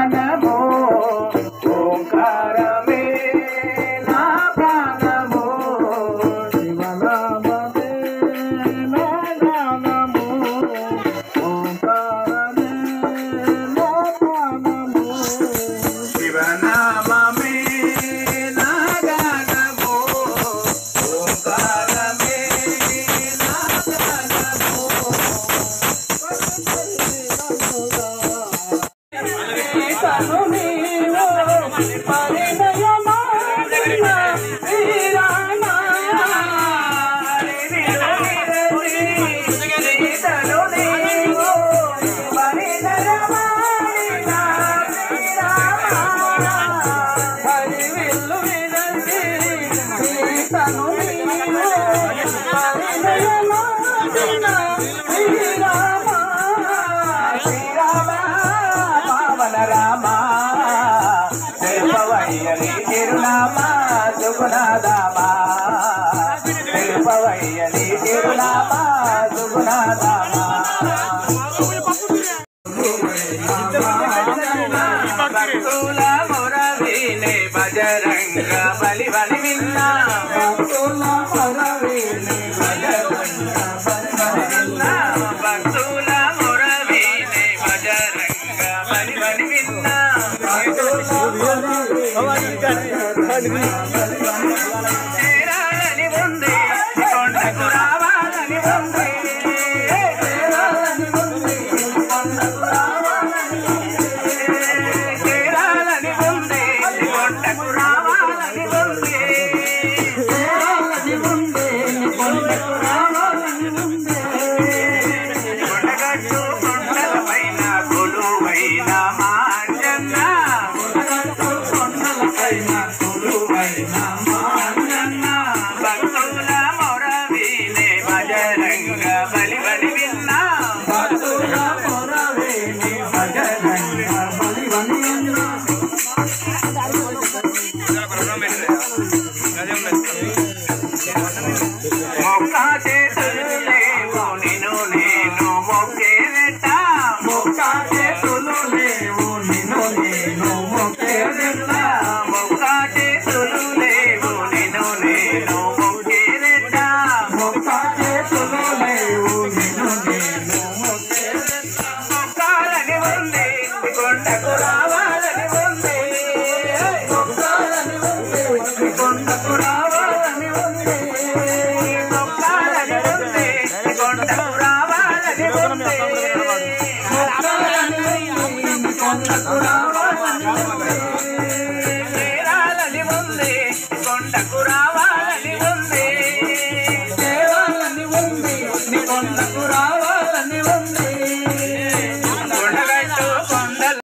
ప్రాణము ఓంకారమే నా ప్రాణము శివనామమే నా గానము ఓంకారమే నా ప్రాణము శివనామమే నా గానము ఓంకారమే నా గానము తను నీవో పరిణయమాడిన శ్రీరామ తను నీవో పరిణయమాడిన శ్రీరామ హరివిల్లు వినంది తను నీవో పరిణయమాడిన శ్రీరామ శ్రీరామ రామ తెలుపవయ్యని తిరునామా సుగుణాదామా తెలుపవయ్యని తిరునామా సుగుణాదామా భక్తుల మొరవినే బజరంగ బలి బలి విన్నా భక్తుల మొరవినే బజరంగ బలి బలి విన్నా భక్తుల మొరవినే బజరంగ బలి బలి విన్నా చేరాలని ఉంది కొండకు రావాలని ఉంది చేరాలని ఉంది కొండకు రావాలని చేరాలని ఉంది కొండకు రావాలని ఉంది చేరాలని ఉంది కొండకు రావాలని ఉంది కొండగట్టు కొండల పైన కొలువైన మాంజన్న భక్తుల మొరవినే బజరంగ బలి బలి విన్నా భక్తుల మొరవినే బజరంగ బలి బలి విన్నా మొక్క చేతులు లేవు నిన్ను నేను మొక్కేట మొక్క చేతులు లేవు నిన్ను నేను మొక్కేట మొక్క చేతులు లేవు నిన్ను నేను మొక్కేట మొక్క చేతులు లేవు నిన్ను నేను మొక్కేట మొక్కాలని ఉంది కొండకు రావాలని ఉంది మొక్కాలని ఉంది కొండకు రావాలని ఉంది మొక్కాలని ఉంది కొండకు రావాలని ఉంది మొక్కాలని ఉంది కొండకు రావాలని ఉంది చేరాలని ఉంది కొండకు